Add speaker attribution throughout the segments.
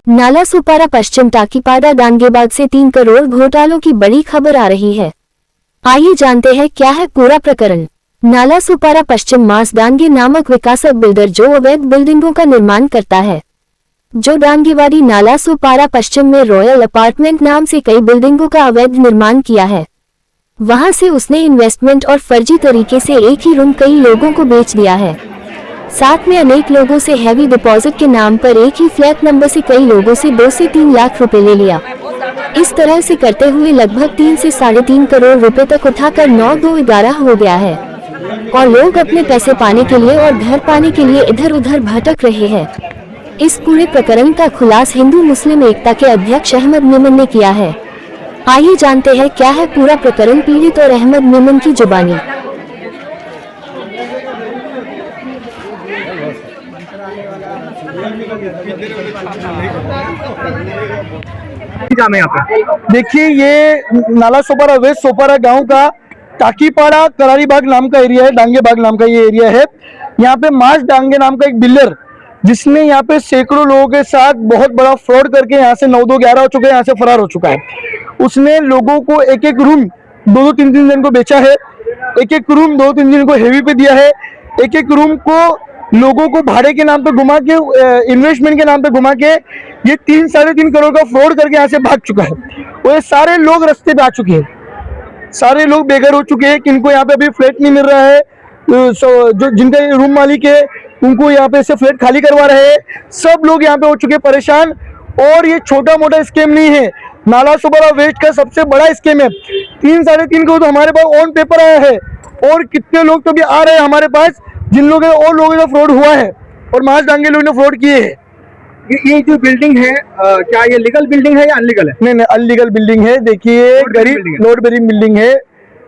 Speaker 1: नालासोपारा पश्चिम टाकीपाड़ा दांगेबाग से 3 करोड़ घोटालों की बड़ी खबर आ रही है। आइए जानते हैं क्या है पूरा प्रकरण। नालासोपारा पश्चिम मास डांगे नामक विकासक बिल्डर जो अवैध बिल्डिंगों का निर्माण करता है, जो डांगेवाड़ी नालासोपारा पश्चिम में रॉयल अपार्टमेंट नाम से कई बिल्डिंगों का अवैध निर्माण किया है। वहां से उसने इन्वेस्टमेंट और फर्जी तरीके से एक ही रूम कई लोगों को बेच दिया है। साथ में अनेक लोगों से हैवी डिपॉजिट के नाम पर एक ही फ्लैट नंबर से कई लोगों से 2 से 3 लाख रुपए ले लिया। इस तरह से करते हुए लगभग 3 से 3.5 करोड़ रुपए तक उठाकर 9-2-11 हो गया है और लोग अपने पैसे पाने के लिए और घर पाने के लिए इधर उधर भटक रहे हैं। इस पूरे प्रकरण का खुलासा हिंदू मुस्लिम एकता के अध्यक्ष अहमद मेमन ने किया है। आइए जानते हैं क्या है पूरा प्रकरण पीड़ित और अहमद मेमन की जुबानी।
Speaker 2: देखिए, ये नालासोपारा वेस्ट सोपारा गांव का टाकीपाड़ा करारीबाग नाम का एरिया है, डांगेबाग नाम का ये एरिया है। यहाँ पे मास डांगे नाम का एक बिल्डर, जिसने यहाँ पे सैकड़ों लोगों के साथ बहुत बड़ा फ्रॉड करके यहाँ से 9-2-11 हो चुके हैं, यहाँ से फरार हो चुका है। उसने लोगों को एक एक रूम 2-3 दिन को बेचा है, एक एक रूम 2-3 दिन को हेवी पे दिया है, एक एक रूम को लोगों को भाड़े के नाम पे घुमा के, इन्वेस्टमेंट के नाम पे घुमा के ये 3-3.5 करोड़ का फ्रॉड करके यहाँ से भाग चुका है। और ये सारे लोग रास्ते पे आ चुके हैं, सारे लोग बेघर हो चुके हैं, किनको यहाँ पे अभी फ्लैट नहीं मिल रहा है, जो जिनका रूम मालिक है उनको यहाँ पे से फ्लैट खाली करवा रहे हैं। सब लोग यहाँ पे हो चुके परेशान। और ये छोटा मोटा स्कैम नहीं है, नालासोपारा वेस्ट का सबसे बड़ा स्कैम है। 3-3.5 करोड़ तो हमारे पास ऑन पेपर आया है, और कितने लोग तो भी आ रहे हैं हमारे पास जिन लोगों और लोगों का फ्रॉड हुआ है और मास डांगे लोगों ने फ्रॉड किए हैं।
Speaker 3: ये जो बिल्डिंग है, क्या ये लीगल बिल्डिंग है या अनलीगल है?
Speaker 2: नहीं, अनलीगल बिल्डिंग है। देखिए, गरीब लोड बेरिंग बिल्डिंग है।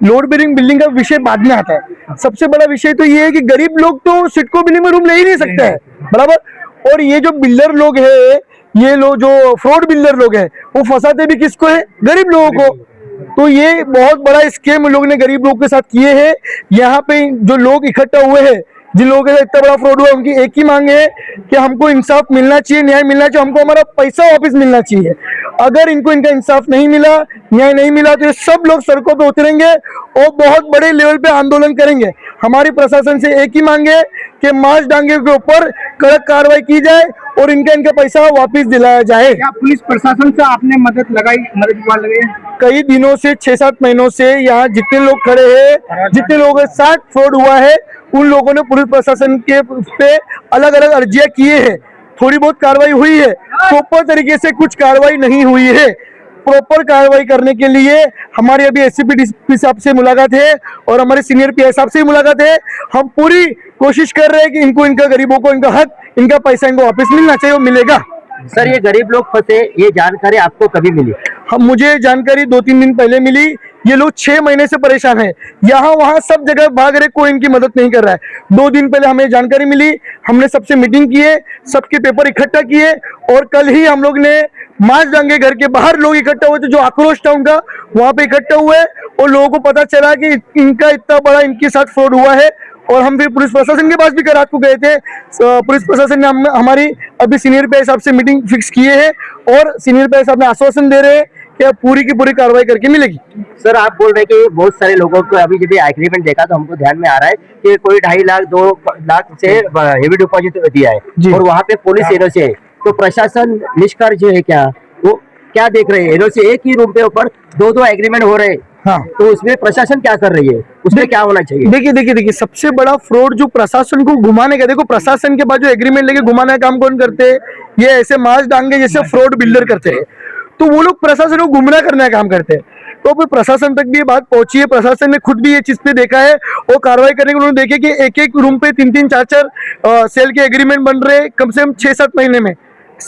Speaker 2: लोड बेरिंग बिल्डिंग का विषय बाद में आता है। सबसे बड़ा विषय तो ये है कि गरीब लोग तो सिडको बिल्डिंग में रूम ले ही नहीं सकते हैं, बराबर। और ये जो बिल्डर लोग है, ये लोग जो फ्रॉड बिल्डर लोग है, वो फंसाते भी किसको है? गरीब लोगों को। तो ये बहुत बड़ा स्कैम लोग ने गरीब लोगों के साथ किए हैं। यहाँ पे जो लोग इकट्ठा हुए हैं, जिन लोगों के साथ इतना बड़ा फ्रॉड हुआ, उनकी एक ही मांग है कि हमको इंसाफ मिलना चाहिए, न्याय मिलना चाहिए, हमको हमारा पैसा वापस मिलना चाहिए। अगर इनको इनका इंसाफ नहीं मिला, न्याय नहीं मिला, तो ये सब लोग सड़कों पे उतरेंगे और बहुत बड़े लेवल पे आंदोलन करेंगे। हमारी प्रशासन से एक ही मांग है कि मास डांगे के ऊपर कड़क कार्रवाई की जाए और इनका पैसा वापस दिलाया जाए।
Speaker 3: क्या पुलिस प्रशासन से आपने मदद लगाई?
Speaker 2: कई दिनों से 6-7 महीनों से यहाँ जितने लोग खड़े हैं, जितने लोगों के साथ फ्रॉड हुआ है, उन लोगों ने पुलिस प्रशासन के पे अलग अलग अर्जियां किए हैं। थोड़ी बहुत कार्रवाई हुई है, प्रॉपर तरीके से कुछ कार्रवाई नहीं हुई है। प्रॉपर कार्रवाई करने के लिए हमारी अभी एसपी डीसीपी साहब से मुलाकात है और हमारे सीनियर पीआई साहब से मुलाकात है। हम पूरी कोशिश कर रहे हैं कि इनको, इनका गरीबों को इनका हक, इनका पैसा इनको वापस मिलना चाहिए, वो मिलेगा।
Speaker 4: सर, ये गरीब लोग फंसे, ये जानकारी आपको कभी मिली?
Speaker 2: मुझे जानकारी 2-3 दिन पहले मिली। ये लोग 6 महीने से परेशान हैं, यहाँ वहाँ सब जगह भाग रहे, कोई इनकी मदद नहीं कर रहा है। 2 दिन पहले हमें जानकारी मिली, हमने सबसे मीटिंग किए, सबके पेपर इकट्ठा किए, और कल ही हम लोग ने मास डांगे घर के बाहर लोग इकट्ठा हुए थे, जो आक्रोश था उनका, वहाँ पे इकट्ठा हुए और लोगों को पता चला कि इनका इतना बड़ा इनके साथ फ्रॉड हुआ है। और हम फिर पुलिस प्रशासन के पास भी रात को गए थे। पुलिस प्रशासन ने हमारी अभी सीनियर पीआई साहब से मीटिंग फिक्स किए हैं और सीनियर पीआई साहब ने आश्वासन दे रहे हैं कि अब पूरी की पूरी कार्रवाई करके मिलेगी।
Speaker 4: सर, आप बोल रहे हैं कि बहुत सारे लोगों को अभी जब एग्रीमेंट देखा तो हमको ध्यान में आ रहा है कि कोई 2.5 लाख 2 लाख से हेवी डिपॉजिट दिया है और वहाँ पे पुलिस एनओसी है। तो प्रशासन निष्कार्य है क्या? वो क्या देख रहे हैं? एनओसी एक ही रूम पे ऊपर 2-2 एग्रीमेंट हो रहे हैं। हाँ, तो उसमें प्रशासन क्या कर रही है? उसमें क्या होना चाहिए?
Speaker 2: देखिए, सबसे बड़ा फ्रॉड जो प्रशासन को घुमाने का, देखो प्रशासन के बाद जो एग्रीमेंट लेके घुमाने का काम कौन करते हैं? ये ऐसे मास डांगे जैसे फ्रॉड बिल्डर करते हैं। तो वो लोग प्रशासन को गुमराह करने का काम करते हैं। तो फिर प्रशासन तक भी ये बात पहुंची है, प्रशासन ने खुद भी ये चीज पे देखा है और कार्रवाई करने के उन्होंने देखे कि एक एक रूम पे 3-3 4-4 सेल के एग्रीमेंट बन रहे हैं कम से कम 6-7 महीने में,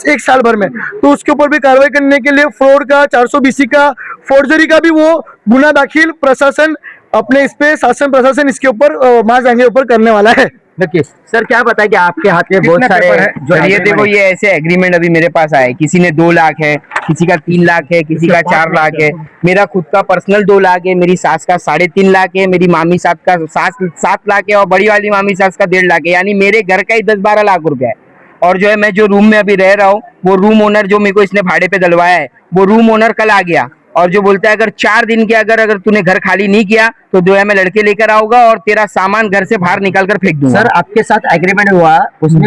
Speaker 2: 1 साल भर में। तो उसके ऊपर भी कार्रवाई करने के लिए फ्रॉड का, 420 का, फोर्जरी का भी वो गुना दाखिल प्रशासन अपने इस पे, शासन प्रशासन इसके ऊपर मास डांगे ऊपर करने वाला है।
Speaker 4: देखिए सर, क्या पता है कि आपके हाथ में बहुत सारे
Speaker 5: जो ये देखो, ये ऐसे एग्रीमेंट अभी मेरे पास आए, किसी ने 2 लाख है, किसी का 3 लाख है, किसी का 4 लाख है, मेरा खुद का पर्सनल 2 लाख है, मेरी सास का 3.5 लाख है, मेरी मामी साहब का 7 लाख है और बड़ी वाली मामी सास का 1.5 लाख है। यानी मेरे घर का ही 10-12 लाख रुपया है। और जो है मैं जो रूम में अभी रह रहा हूँ, वो रूम ओनर जो मेरे को इसने भाड़े पे डलवाया है, वो रूम ओनर कल आ गया और जो बोलता है अगर 4 दिन के अगर तूने घर खाली नहीं किया तो जो है मैं लड़के लेकर आऊंगा और तेरा सामान घर से बाहर निकाल कर फेंक दूंगा।
Speaker 4: सर आपके साथ एग्रीमेंट हुआ, उसमें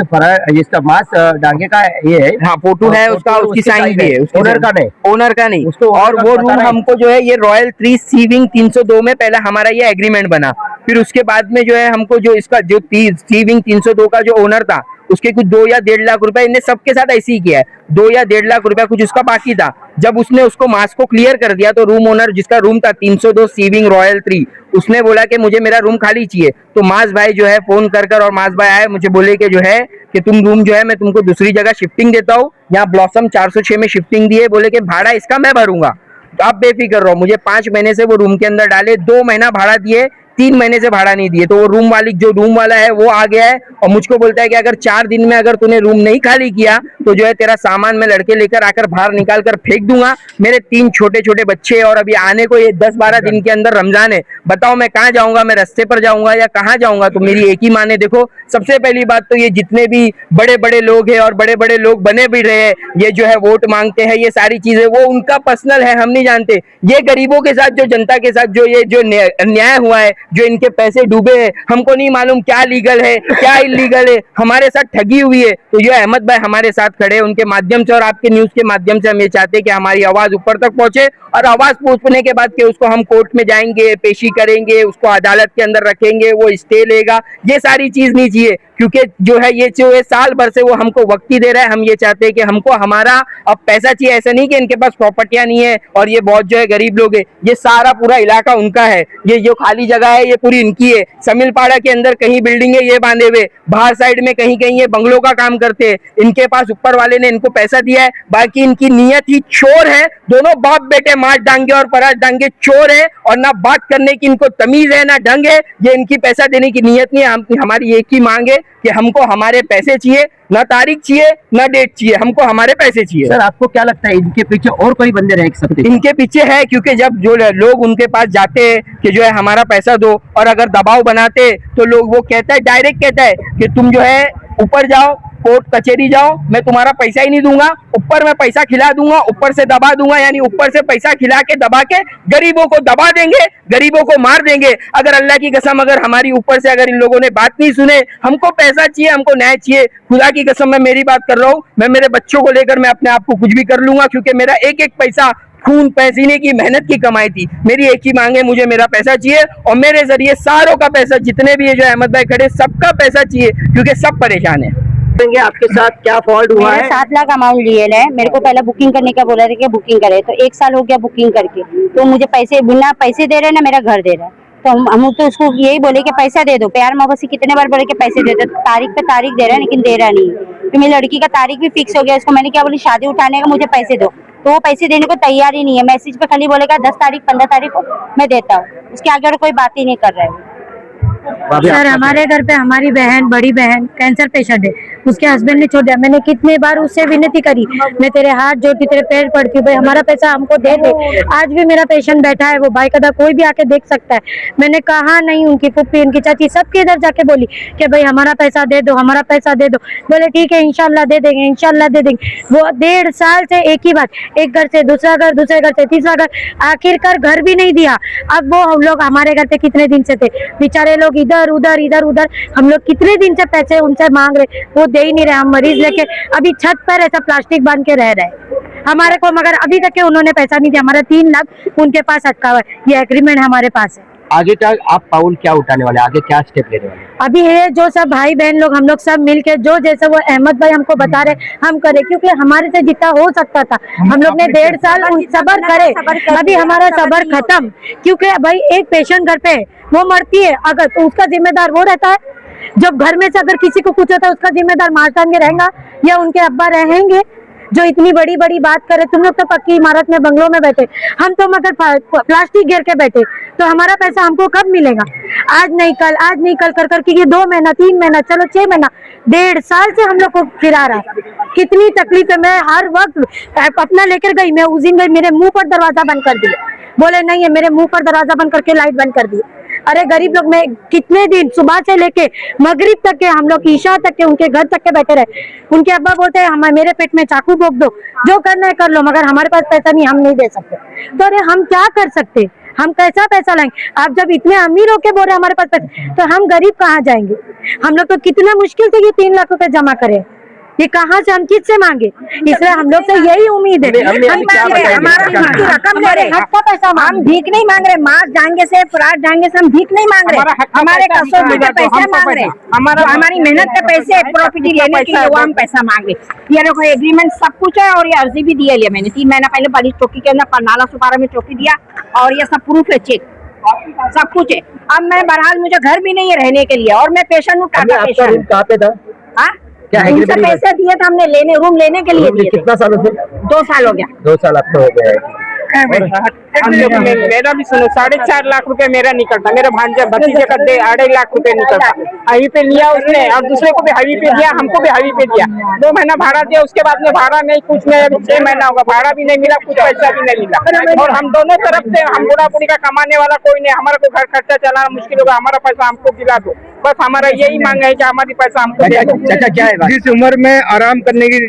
Speaker 4: जिसका मास डांगे का ये है,
Speaker 5: हाँ फोटो है उसका, उसकी साइन भी है,
Speaker 4: ओनर का नहीं,
Speaker 5: ओनर का नहीं।
Speaker 4: उसको
Speaker 5: और वो रूम हमको जो है ये रॉयल 3 सी विंग 302 में पहले हमारा ये एग्रीमेंट बना, फिर उसके बाद में जो है हमको जो इसका जो सी विंग 302 का जो ओनर था उसके कुछ 2 या 1.5 लाख रुपए इनने सबके साथ ऐसे ही किया है, 2 या 1.5 लाख रुपया कुछ उसका बाकी था। जब उसने उसको मास को क्लियर कर दिया तो रूम ओनर जिसका रूम था 302 सी विंग रॉयल 3, उसने बोला कि मुझे मेरा रूम खाली चाहिए। तो मास भाई जो है फोन कर और मास भाई आए, मुझे बोले कि जो है कि तुम रूम जो है मैं तुमको दूसरी जगह शिफ्टिंग देता हूँ, यहाँ ब्लॉसम 406 में शिफ्टिंग दी है, बोले कि भाड़ा इसका मैं भरूंगा, तो आप बेफिक्र रहो। मुझे 5 महीने से वो रूम के अंदर डाले, 2 महीना भाड़ा दिए, 3 महीने से भाड़ा नहीं दिए। तो वो रूम वाला है वो आ गया है और मुझको बोलता है कि अगर 4 दिन में अगर तूने रूम नहीं खाली किया तो जो है तेरा सामान मैं लड़के लेकर आकर बाहर निकाल कर फेंक दूंगा। मेरे 3 छोटे छोटे बच्चे और अभी आने को ये 10-12 दिन के अंदर रमजान है, बताओ मैं कहाँ जाऊंगा, मैं रास्ते पर जाऊंगा या कहाँ जाऊंगा? तो मेरी एक ही माने, देखो सबसे पहली बात तो ये जितने भी बड़े बड़े लोग हैं और बड़े बड़े लोग बने भी रहे हैं, ये जो है वोट मांगते हैं, ये सारी चीजें वो उनका पर्सनल है, हम नहीं जानते। ये गरीबों के साथ जो जनता के साथ जो ये जो अन्याय हुआ है, जो इनके पैसे डूबे हैं, हमको नहीं मालूम क्या लीगल है क्या इलीगल है, हमारे साथ ठगी हुई है। तो ये अहमद भाई हमारे साथ खड़े, उनके माध्यम से और आपके न्यूज के माध्यम से हम ये चाहते हैं कि हमारी आवाज ऊपर तक पहुंचे और आवाज पहुंचने के बाद के उसको हम कोर्ट में जाएंगे, पेशी करेंगे, उसको अदालत के अंदर रखेंगे, वो स्टे लेगा, ये सारी चीज नहीं चाहिए। क्योंकि जो है ये जो है साल भर से वो हमको वक्त ही दे रहा है, हम ये चाहते हैं कि हमको हमारा अब पैसा चाहिए। ऐसा नहीं कि इनके पास प्रॉपर्टियां नहीं है और ये बहुत जो है गरीब लोग है, ये सारा पूरा इलाका उनका है, ये जो खाली जगह है ये पूरी इनकी है। समिलपाड़ा के अंदर कहीं बिल्डिंग है ये बांधे हुए, बाहर साइड में कहीं कहीं ये बंगलों का काम करते हैं, इनके पास ऊपर वाले ने इनको पैसा दिया है, बाकी इनकी नीयत ही चोर है। दोनों बाप बेटे मार डांगे और पराज डांगे चोर है और ना बात करने की इनको तमीज है ना ढंग है, ये इनकी पैसा देने की नीयत नहीं है। हमारी एक ही मांग है कि हमको हमारे पैसे चाहिए, ना तारीख चाहिए ना डेट चाहिए, हमको हमारे पैसे चाहिए।
Speaker 4: सर आपको क्या लगता है इनके पीछे और कोई बंदे रह सकते हैं?
Speaker 5: इनके पीछे है, क्योंकि जब जो लोग उनके पास जाते हैं कि जो है हमारा पैसा दो और अगर दबाव बनाते तो लोग वो कहता है, डायरेक्ट कहता है कि तुम जो है ऊपर जाओ, कोर्ट कचहरी जाओ, मैं तुम्हारा पैसा ही नहीं दूंगा, ऊपर मैं पैसा खिला दूंगा, ऊपर से दबा दूंगा, यानी ऊपर से पैसा खिला के दबा के गरीबों को दबा देंगे, गरीबों को मार देंगे। अगर अल्लाह की कसम अगर हमारी ऊपर से अगर इन लोगों ने बात नहीं सुने, हमको पैसा चाहिए, हमको न्याय चाहिए, खुदा की कसम मैं मेरी बात कर रहा हूँ, मैं मेरे बच्चों को लेकर मैं अपने आप को कुछ भी कर लूंगा, क्योंकि मेरा एक एक पैसा खून पसीने की मेहनत की कमाई थी। मेरी एक ही मांग है, मुझे मेरा पैसा चाहिए और मेरे जरिए सारों का पैसा, जितने भी है जो अहमद भाई खड़े सबका पैसा चाहिए, क्योंकि सब परेशान है।
Speaker 4: आपके साथ क्या फॉल्ट हुआ है?
Speaker 6: 7 लाख अमाउंट लिए है, मेरे को पहले बुकिंग करने का बोला था कि बुकिंग करे, तो 1 साल हो गया बुकिंग करके, तो मुझे पैसे बिना पैसे दे रहे ना मेरा घर दे रहा है। तो हम तो उसको यही बोले कि पैसा दे दो, प्यार मोहब्बत से कितने बार बोले कि पैसे दे दो, तारीख पे तारीख दे रहा है लेकिन दे रहा नहीं। तो मेरी लड़की का तारीख भी फिक्स हो गया, उसको मैंने क्या बोली शादी उठाने का मुझे पैसे दो, तो वो पैसे देने को तैयार ही नहीं है। मैसेज पे खाली बोलेगा 10 तारीख 15 तारीख को मैं देता हूँ, उसके आगे और कोई बात ही नहीं कर रहा है।
Speaker 7: सर हमारे घर पे हमारी बहन, बड़ी बहन कैंसर पेशेंट है, उसके हस्बैंड ने छोड़ दिया। मैंने कितने बार उससे विनती करी, मैं तेरे हाथ जोड़ती तेरे पैर पड़ती हूँ, भाई हमारा पैसा हमको दे दे। आज भी मेरा पेशेंट बैठा है, वो भाई कदा कोई भी आके देख सकता है। मैंने कहा नहीं, उनकी फुप्पी उनकी चाची सबके इधर जाके बोली कि भाई हमारा पैसा दे दो, हमारा पैसा दे दो। बोले ठीक है इंशाल्लाह दे देंगे, इंशाल्लाह दे देंगे। वो 1.5 साल से एक ही बात, एक घर से दूसरा घर, दूसरे घर से तीसरा घर, आखिरकार घर भी नहीं दिया। अब वो हम लोग हमारे घर पे कितने दिन से थे, बेचारे लोग इधर उधर इधर उधर, हम लोग कितने दिन से पैसे उनसे मांग रहे, वो दे ही नहीं रहे। हम मरीज लेके अभी छत पर ऐसा प्लास्टिक बांध के रह रहे हमारे को, मगर अभी तक के उन्होंने पैसा नहीं दिया। हमारा 3 लाख उनके पास अटका हुआ है, ये एग्रीमेंट हमारे पास है।
Speaker 4: आगे क्या आप पाउल क्या उठाने वाले, आगे क्या स्टेप लेने वाले?
Speaker 7: अभी है जो सब भाई बहन लोग हम लोग सब मिलके जो जैसे वो अहमद भाई हमको बता रहे हम करे, क्योंकि हमारे से जितना हो सकता था हम लोग ने 1.5 साल सबर करे। अभी हमारा सबर खत्म, क्योंकि भाई एक पेशेंट घर पे वो मरती है अगर, तो उसका जिम्मेदार वो रहता है। जब घर में से अगर किसी को कुछ होता है उसका जिम्मेदार मास्टर में रहेगा या उनके अब्बा रहेंगे? जो इतनी बड़ी बड़ी बात करे, तुम लोग तो पक्की इमारत में बंगलों में बैठे, हम तो मगर प्लास्टिक घेर के बैठे, तो हमारा पैसा हमको कब मिलेगा? आज नहीं कल, आज नहीं कल कर करके ये 2 महीना 3 महीना चलो 6 महीना 1.5 साल से हम लोग को फिरा रहा है। कितनी तकलीफ है, मैं हर वक्त अपना लेकर गई, मैं उस दिन गई, मेरे मुंह पर दरवाजा बंद कर दिया, बोले नहीं है, मेरे मुंह पर दरवाजा बंद करके लाइट बंद कर दी। अरे गरीब लोग में कितने दिन सुबह से लेके मगरिब तक के हम लोग ईशा तक के उनके घर तक के बैठे रहे। उनके अब्बा बोलते हैं हमें मेरे पेट में चाकू भोंक दो, जो करना है कर लो, मगर हमारे पास पैसा नहीं, हम नहीं दे सकते। तो अरे हम क्या कर सकते, हम कैसा पैसा लाएंगे? आप जब इतने अमीर होके बोल रहे हमारे पास पैसा, तो हम गरीब कहाँ जाएंगे? हम लोग तो कितना मुश्किल से ये 3 लाख रुपए जमा करें, ये कहाँ से, हम किससे मांगे? इसलिए हम लोग से यही उम्मीद है।
Speaker 6: हमारा रकम ले रहे, हक का पैसा, हम भीख नहीं मांग रहे, मास डांगे से फरार डांगे से हम भीख नहीं मांग रहे, हमारे कसौटी के पैसे मांग रहे, हमारी मेहनत के पैसे प्रॉपर्टी लेने के लिए वो हम पैसा मांग रहे। ये देखो एग्रीमेंट सब कुछ है और ये अर्जी भी दिया लिया मैंने 3 महीना पहले बड़ी चौकी के अंदर नाला सुपारा में चौकी दिया और ये सब प्रूफ है, चेक सब कुछ है। अब मैं बहरहाल मुझे घर भी नहीं है रहने के लिए और मैं पेशेंट हूँ, टाटा पेशेंट।
Speaker 4: कहाँ पे था?
Speaker 6: उनसे पैसे दिए थे हमने लेने, रूम लेने के लिए दिए।
Speaker 4: कितना सालों से?
Speaker 6: 2 साल हो गया।
Speaker 4: 2 साल आपको हो गया है।
Speaker 5: मेरा भी सुनो, 4.5 लाख रुपए मेरा निकलता, मेरे भांजे भतीजे का 2.5 लाख रुपए निकलता। हाईवे पे लिया उसने और दूसरे को भी हाईवे पे दिया, हमको भी हाईवे पे दिया। 2 महीना भाड़ा दिया, उसके बाद में भाड़ा नहीं, कुछ नहीं, अभी 6 महीना होगा, भाड़ा भी नहीं मिला, कुछ पैसा भी नहीं मिला। और हम दोनों तरफ से, हम बुढ़ा बुढ़ी का कमाने वाला कोई नहीं, हमारा को घर खर्चा चलाना मुश्किल होगा, हमारा पैसा हमको दिला दो, बस हमारा यही मांग है कि हमारी पैसा हमको दे दो।
Speaker 4: चाचा क्या है?
Speaker 3: जिस उम्र में आराम करने की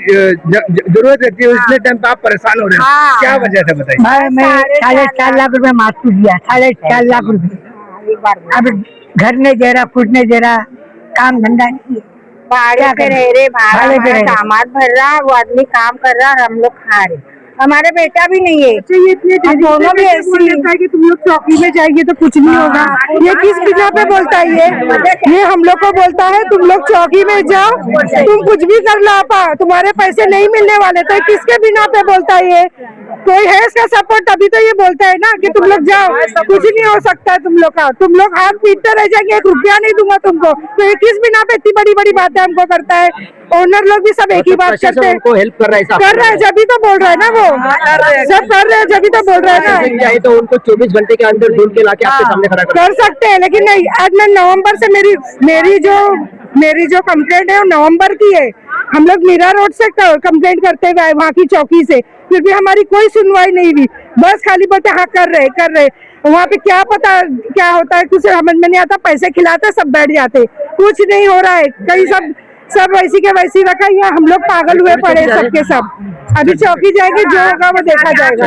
Speaker 3: जरूरत रहती है उसने टाइम पे आप परेशान हो रहे हैं, क्या वजह से बताइए?
Speaker 7: मैं 4.5 लाख रुपए मास्क दिया, 4.5 लाख रुपए। अब घर नहीं दे रहा, कुछ नहीं दे रहा, काम धंधा नहीं,
Speaker 6: भाड़े पे रह रहे, भाड़ा सामान भर रहा, वो आदमी काम कर रहा और हम लोग खा रहे, हमारे बेटा भी नहीं है।
Speaker 7: ये इतने दोनों भी ऐसी है कि तुम लोग चौकी में जाएंगे तो कुछ नहीं होगा। ये किस बिना पे बोलता है? ये हम लोग को बोलता है तुम लोग चौकी में जाओ, तुम कुछ भी कर ला पा, तुम्हारे पैसे नहीं मिलने वाले। तो किसके बिना पे बोलता है? ये कोई है इसका सपोर्ट, तभी तो ये बोलता है ना कि तुम लोग जाओ, कुछ नहीं हो सकता है तुम लोग का, तुम लोग हाथ पीटते रह जाएंगे, 1 रुपया नहीं दूंगा तुमको। तो ये किस बिना पे इतनी बड़ी बड़ी बातें हमको करता है? ओनर लोग भी सब एक ही बात करते हैं,
Speaker 4: हेल्प कर
Speaker 7: रहा है जब तो बोल रहा है ना, वो सब कर रहे हैं जब तो बोल रहा है ना।
Speaker 4: चाहे तो उनको 24 घंटे के अंदर ढूंढ के लाके आपके सामने खड़ा
Speaker 7: कर सकते हैं, लेकिन नहीं, आज मैं नवंबर से मेरी जो कंप्लेंट है वो नवंबर की है। हम लोग मीरा रोड से कंप्लेंट करते हुए वहाँ की चौकी से, फिर भी हमारी कोई सुनवाई नहीं हुई, बस खाली बोलते हाँ कर रहे। वहाँ पे क्या पता क्या होता है, कुछ समझ में नहीं आता, पैसे खिलाते सब बैठ जाते, कुछ नहीं हो रहा है। कहीं सब वैसी के वैसी रखा, यहाँ हम लोग पागल हुए पड़े सबके सब। अभी चौकी जाएंगे, जो होगा वो देखा जाएगा।